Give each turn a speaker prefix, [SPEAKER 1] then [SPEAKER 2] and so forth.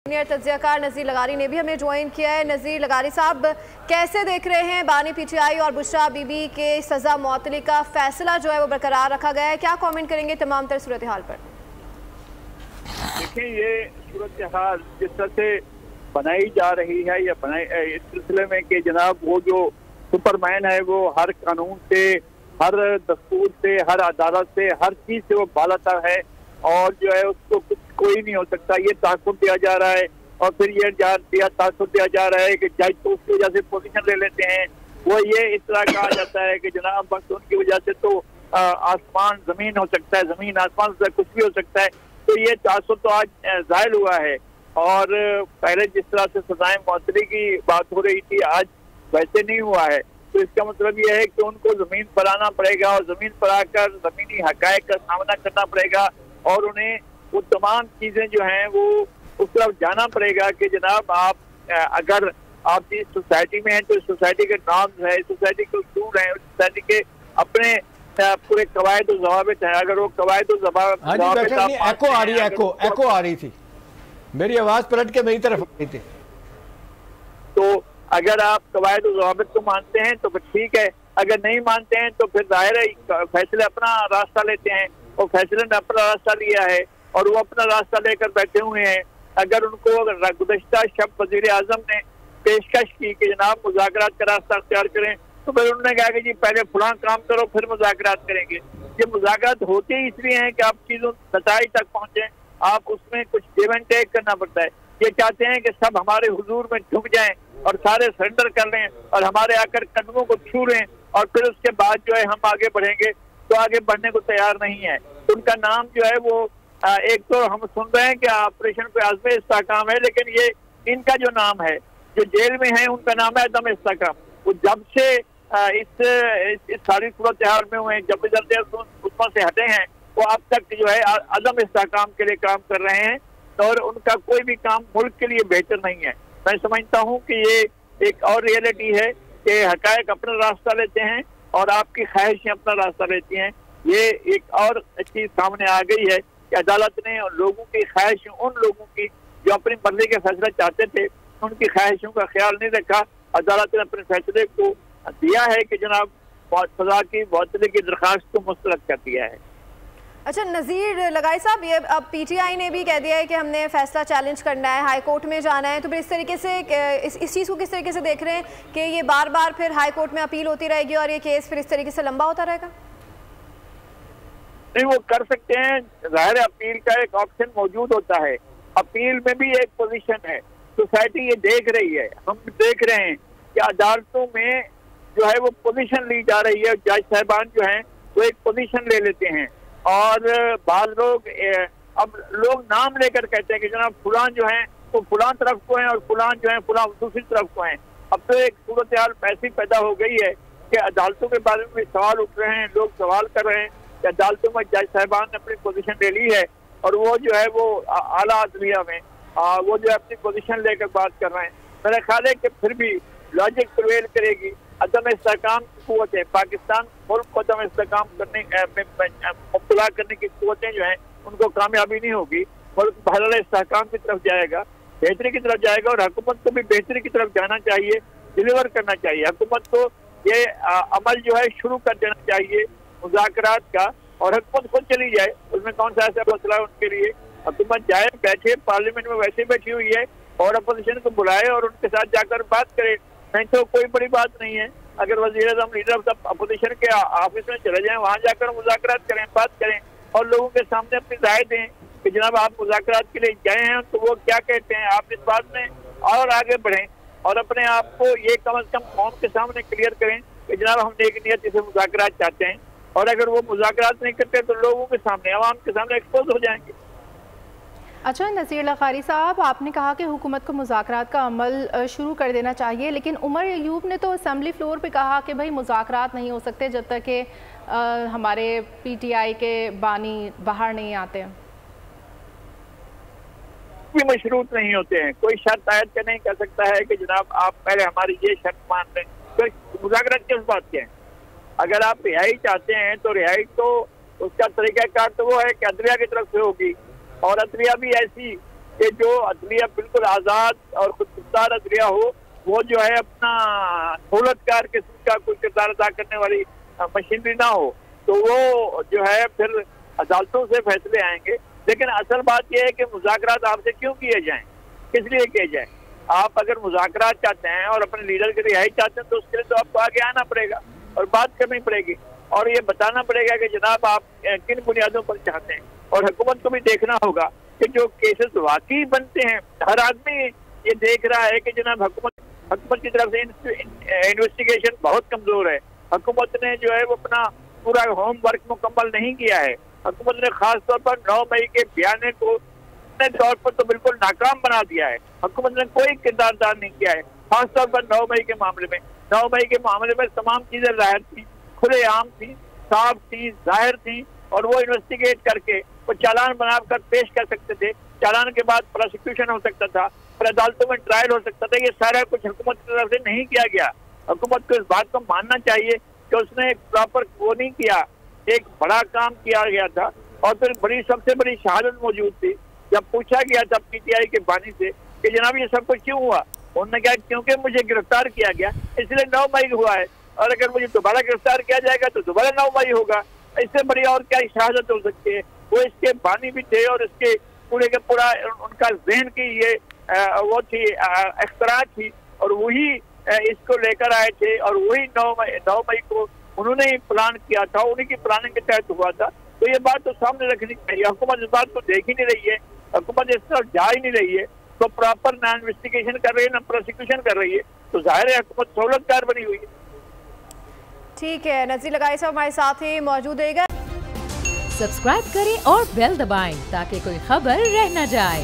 [SPEAKER 1] Senior तज्जियाकार नज़ीर लगारी ने भी हमें ज्वाइन किया है। नज़ीर लगारी साहब, कैसे देख रहे हैं बानी पीटीआई और बुशरा बीबी के सज़ा मुअत्तली का फैसला जो है वो बरकरार रखा गया है, क्या कमेंट करेंगे तमाम तर सूरत हाल पर?
[SPEAKER 2] देखिए, ये सूरत हाल जिस तरह से बनाई जा रही है या बनाई इस सिलसिले में कि जनाब वो जो सुपरमैन है वो हर कानून से, हर दस्तूर से, हर अदालत से, हर चीज से वो बालातर है और जो है उसको कुछ कोई नहीं हो सकता, ये ताकुब दिया जा रहा है। और फिर ये ताकुब दिया जा रहा है कि जज तो उसकी वजह से पोजीशन ले लेते हैं। वो ये इस तरह कहा जाता है कि जनाब बस उनकी वजह से तो आसमान जमीन हो सकता है, जमीन आसमान से कुछ भी हो सकता है। तो ये तासुब तो आज जाहिर हुआ है। और पहले जिस तरह से सजाएं मुअत्तली की बात हो रही थी, आज वैसे नहीं हुआ है। तो इसका मतलब ये है कि उनको जमीन पर आना पड़ेगा और जमीन पर आकर जमीनी हकायक का सामना करना पड़ेगा और उन्हें वो तमाम चीजें जो हैं वो उस तरफ जाना पड़ेगा कि जनाब आप अगर आप इस सोसाइटी में हैं तो इस सोसाइटी के नॉर्म्स है, इस सोसाइटी के उसूल हैं, इस सोसाइटी के अपने पूरे कवायद और ज़वाबित हैं। अगर वो कवायद और ज़वाबित
[SPEAKER 3] एको आ रही थी, मेरी आवाज पलट के मेरी तरफ आ रही थी।
[SPEAKER 2] तो अगर आप कवायद और ज़वाबित को मानते हैं तो फिर ठीक है, अगर नहीं मानते हैं तो फिर जाहिर है फैसले अपना रास्ता लेते हैं। और फैसले ने अपना रास्ता लिया है और वो अपना रास्ता लेकर बैठे हुए हैं। अगर उनको गुज़श्ता शब वज़ीर आज़म ने पेशकश की कि जनाब मुज़ाकरात का रास्ता अख्तियार करें, तो फिर उन्होंने कहा कि जी पहले फलां काम करो फिर मुज़ाकरात करेंगे। ये मुज़ाकरात होते ही इसलिए हैं कि आप चीज़ों नताइज तक पहुँचे, आप उसमें कुछ गिव एंड टेक करना पड़ता है। ये चाहते हैं कि सब हमारे हुजूर में झुक जाएं और सारे सरेंडर कर लें और हमारे आकर कदमों को छू लें और फिर उसके बाद जो है हम आगे बढ़ेंगे, तो आगे बढ़ने को तैयार नहीं है। तो उनका नाम जो है वो एक तो हम सुन रहे हैं कि ऑपरेशन पे आज़म इस्तेहकाम है, लेकिन ये इनका जो नाम है जो जेल में है उनका नाम है अदम इस्तेहकाम। वो जब से इस सारी सूरत हाल में हुए, जब उसमें से हटे हैं, वो अब तक जो है अदम इस्तेहकाम के लिए काम कर रहे हैं और उनका कोई भी काम मुल्क के लिए बेहतर नहीं है। मैं समझता हूँ कि ये एक और रियलिटी है कि हकायक अपना रास्ता लेते हैं और आपकी ख्वाहिशें अपना रास्ता लेती हैं। ये एक और चीज सामने आ गई है कि अदालत ने लोगों की ख्वाहिशें, उन लोगों की जो अपनी मर्जी के फैसला चाहते थे, उनकी ख्वाहिशों का ख्याल नहीं रखा। अदालत ने अपने फैसले को दिया है कि जनाब सजा की मुअत्तली की दरख्वास्त को मुस्तरद कर दिया है।
[SPEAKER 1] अच्छा नज़ीर लगाई साहब, ये अब पीटीआई ने भी कह दिया है कि हमने फैसला चैलेंज करना है, हाई कोर्ट में जाना है, तो फिर इस तरीके से इस चीज़ को किस तरीके से देख रहे हैं कि ये बार बार फिर हाई कोर्ट में अपील होती रहेगी और ये केस फिर इस तरीके से लंबा होता रहेगा?
[SPEAKER 2] नहीं, वो कर सकते हैं, जाहिर अपील का एक ऑप्शन मौजूद होता है। अपील में भी एक पोजीशन है, सोसाइटी ये देख रही है, हम देख रहे हैं कि अदालतों में जो है वो पोजीशन ली जा रही है। जज साहबान जो हैं वो एक पोजीशन ले लेते हैं और बाद लोग अब लोग नाम लेकर कहते हैं कि जनाब फुलान जो है वो फुलान तरफ को हैं और फुलान जो है फुलान दूसरी तरफ को हैं। अब तो एक सूरत हाल ऐसी पैदा हो गई है कि अदालतों के बारे में भी सवाल उठ रहे हैं, लोग सवाल कर रहे हैं कि अदालतों में जज साहबान ने अपनी पोजीशन ले ली है और वो जो है वो आला अदलिया में वो जो है अपनी पोजीशन लेकर बात कर रहे हैं। मेरा ख्याल है कि फिर भी लॉजिक प्रिवेल करेगी। अदम इस्तेहकाम की कुव्वतें, पाकिस्तान मुल्क को अदम इस्तेहकाम करने मुब्तला करने की कुव्वतें जो हैं उनको कामयाबी नहीं होगी। मुल्क बहरहाल इस्तेहकाम की तरफ जाएगा, बेहतरी की तरफ जाएगा और हुकूमत को भी बेहतरी की तरफ जाना चाहिए, डिलीवर करना चाहिए। हुकूमत को ये अमल जो है शुरू कर देना चाहिए मुज़ाकरात का और हुकूमत खुद चली जाए, उसमें कौन सा ऐसा मसला है उनके लिए। हुकूमत जाए, बैठे पार्लियामेंट में वैसे बैठी हुई है और अपोजिशन को बुलाए और उनके साथ जाकर बात करे। नहीं तो कोई बड़ी बात नहीं है, अगर वज़ीर-ए-आज़म लीडर ऑफ अपोजिशन के ऑफिस में चले जाएं, वहाँ जाकर मुज़ाकरात करें, बात करें और लोगों के सामने अपनी राय दें कि जनाब आप मुज़ाकरात के लिए गए हैं तो वो क्या कहते हैं। आप इस बात में और आगे बढ़ें और अपने आप को ये कम अज़ कम कौम के सामने क्लियर करें कि जनाब हम नेक नियत से मुज़ाकरात चाहते हैं। और अगर वो मुज़ाकरात नहीं करते तो लोगों के सामने, अवाम के सामने एक्सपोज हो जाएंगे।
[SPEAKER 4] अच्छा नज़ीर लगारी साहब, आपने कहा कि हुकूमत को मुज़ाकरात का अमल शुरू कर देना चाहिए, लेकिन उमर अयूब ने तो असेंबली फ्लोर पे कहा कि भाई मुज़ाकरात नहीं हो सकते जब तक कि हमारे पीटीआई के बानी बाहर नहीं आते।
[SPEAKER 2] भी मशरूत नहीं होते हैं, कोई शर्त आयद का नहीं कर सकता है कि जनाब आप पहले हमारी ये शर्त मान लें। तो मुज़ाकरात किस बात के हैं? अगर आप रिहाई चाहते हैं तो रिहाई तो उसका तरीक़ाकार तो वो है कि अदलिया की तरफ से होगी और अदलिया भी ऐसी कि जो अदलिया बिल्कुल आज़ाद और खुदमुख्तार अदलिया हो, वो जो है अपना दौलतकार किस्म का कोई किरदार अदा करने वाली मशीनरी ना हो, तो वो जो है फिर अदालतों से फैसले आएंगे। लेकिन असल बात यह है कि मुज़ाकरात आपसे क्यों किए जाएं, किस लिए किए जाएं? आप अगर मुज़ाकरात चाहते हैं और अपने लीडर की रिहाई चाहते हैं तो उसके लिए तो आपको आगे आना पड़ेगा और बात करनी पड़ेगी और ये बताना पड़ेगा कि जनाब आप किन बुनियादों पर चाहते हैं। और हुकूमत को भी देखना होगा कि जो केसेस वाकई बनते हैं, हर आदमी ये देख रहा है कि जनाब हुकूमत की तरफ से इन्वेस्टिगेशन बहुत कमजोर है। हुकूमत ने जो है वो अपना पूरा होमवर्क मुकम्मल नहीं किया है। हुकूमत ने खास तौर पर 9 मई के बयान को तौर पर तो बिल्कुल नाकाम बना दिया है। हुकूमत ने कोई किरदार अदा नहीं किया है, खास तौर पर 9 मई के मामले में। 9 मई के मामले में तमाम चीजें जाहिर थी, खुलेआम थी, साफ थी, जाहिर थी और वो इन्वेस्टिगेट करके वो चालान बनाकर पेश कर सकते थे। चालान के बाद प्रोसिक्यूशन हो सकता था, फिर अदालतों में ट्रायल हो सकता था। ये सारा कुछ हुकूमत की तरफ से नहीं किया गया। हुकूमत को इस बात को मानना चाहिए कि उसने एक प्रॉपर वो नहीं किया, एक बड़ा काम किया गया था। और फिर सबसे बड़ी शहादत मौजूद थी। जब पूछा गया था PTI के बानी से कि जनाब ये सब कुछ क्यों हुआ, उन्होंने कहा क्योंकि मुझे गिरफ्तार किया गया इसलिए 9 मई हुआ है, और अगर मुझे दोबारा गिरफ्तार किया जाएगा तो दोबारा 9 मई होगा। इससे बड़ी और क्या शहादत हो सकती है? वो इसके बानी भी थे और इसके पूरे के पूरा उनका जहन की ये वो थी, अख्तरात थी और वही इसको लेकर आए थे और वही 9 मई को उन्होंने ही प्लान किया था, उन्हीं की प्लानिंग के तहत हुआ था। तो ये बात तो सामने रखनी चाहिए। हुकूमत इस बात को देख ही नहीं रही है, हुकूमत इस तरफ जा ही नहीं रही है, तो प्रॉपर ना इन्वेस्टिगेशन कर रही है ना प्रोसिक्यूशन कर रही है, तो जाहिर है हुकूमत सहूलतकार बनी हुई है।
[SPEAKER 1] ठीक है, नज़ीर लगाई साहब हमारे साथ ही मौजूद रहेगा।
[SPEAKER 5] सब्सक्राइब करें और बेल दबाएं ताकि कोई खबर रह न जाए।